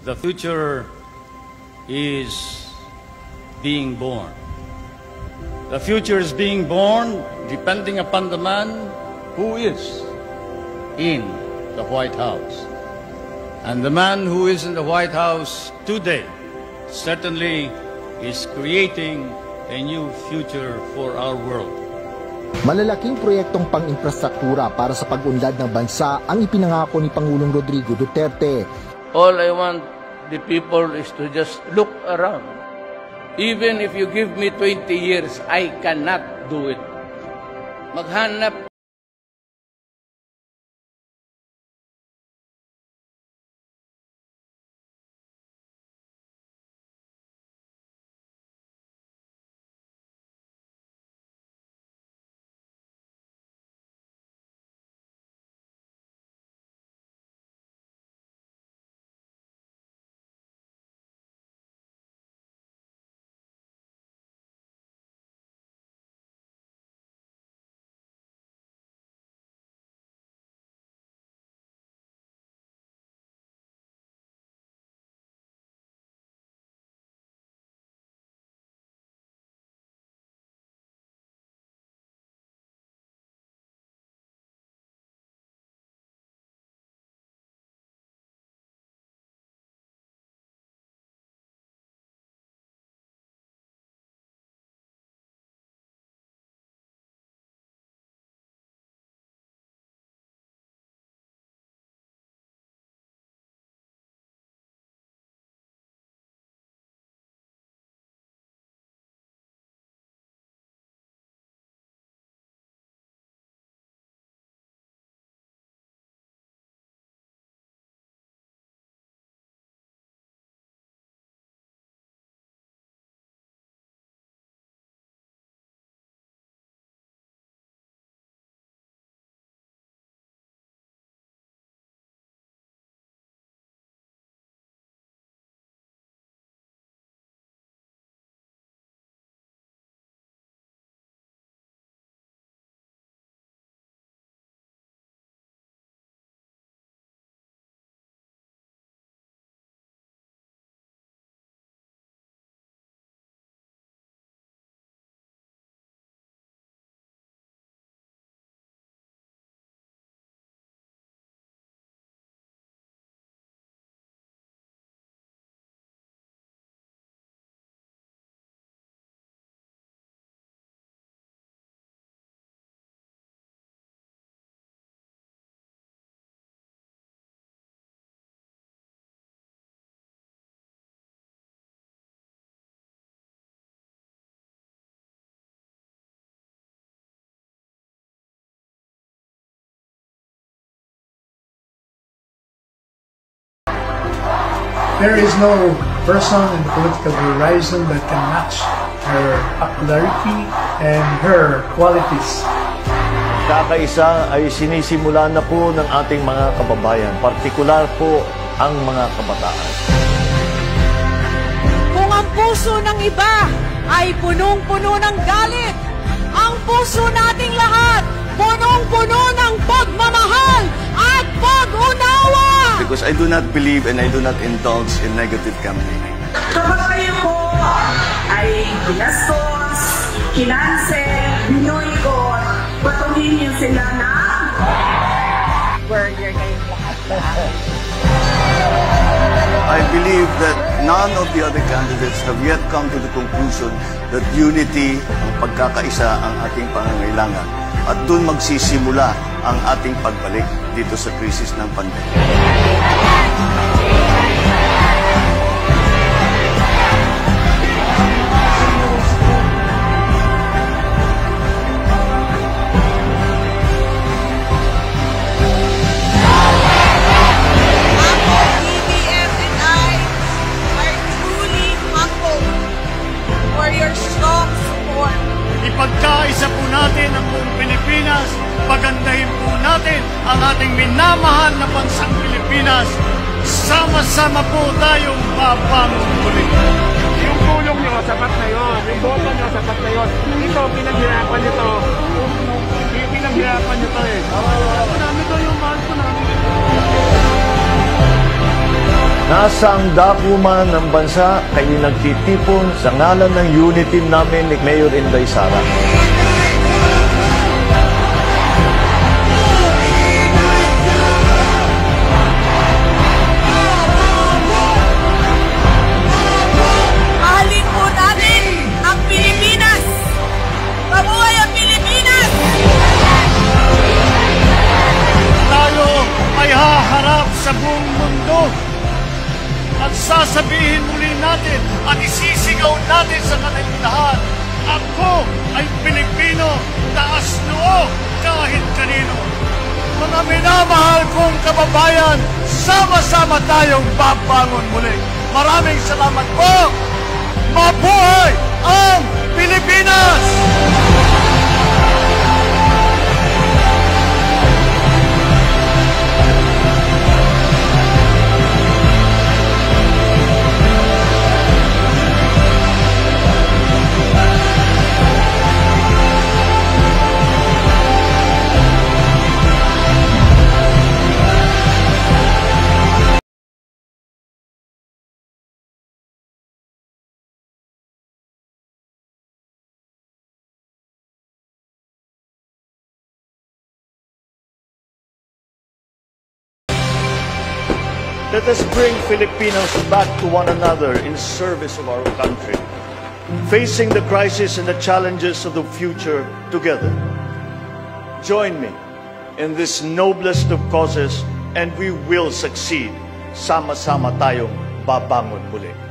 The future is being born. The future is being born depending upon the man who is in the White House. And the man who is in the White House today certainly is creating a new future for our world. Malalaking proyektong pang-infrastruktura para sa pag-unlad ng bansa ang ipinangako ni Pangulong Rodrigo Duterte. All I want the people is to just look around. Even if you give me 20 years, I cannot do it. Maghanap there is no person in the political horizon that can match her popularity and her qualities. Kakaisa ay sinisimula na po ng ating mga kababayan, partikular po ang mga kabataan. Kung ang puso ng iba ay punong-puno ng galit, ang puso nating lahat punong-puno ng pagmamahal at pag-unawa! Because I do not believe and I do not indulge in negative campaigning. Kapag kayo po ay ginastos, kinansel, binuikot, patuloy niyo sila na Burger kayong lahat. I believe that none of the other candidates have yet come to the conclusion that unity, ang pagkakaisa, ang ating pangangailangan. At doon magsisimula ang ating pagbalik dito sa krisis ng pandemya. Ipagkaisa po natin ang buong Pilipinas, pagandahin po natin ang ating minamahal na bansang Pilipinas. Sama-sama po tayong babangon muli. Yung tulong nyo, sapat na yun. Yung boto nyo, sapat na yun. Ito, pinaghirapan nyo to. Pinaghirapan nyo to eh. Namin to yung mahal ko namin. Nasa ang dako man ng bansa, kayo nagtitipon sa ngalan ng unity namin ni Mayor Inday Sara. Mahalin po natin ang Pilipinas! Mabuhay ang Pilipinas! Tayo ay haharap sa buong mundo at sasabihin muli natin at isisigaw natin sa kanilang lahat, ako ay Pilipino, taas noo kahit kanino. Mga minamahal kong kababayan, sama-sama tayong babangon muli. Maraming salamat po! Mabuhay ang Pilipinas! Let us bring Filipinos back to one another in service of our country, facing the crisis and the challenges of the future together. Join me in this noblest of causes and we will succeed. Sama-sama tayong babangon muli.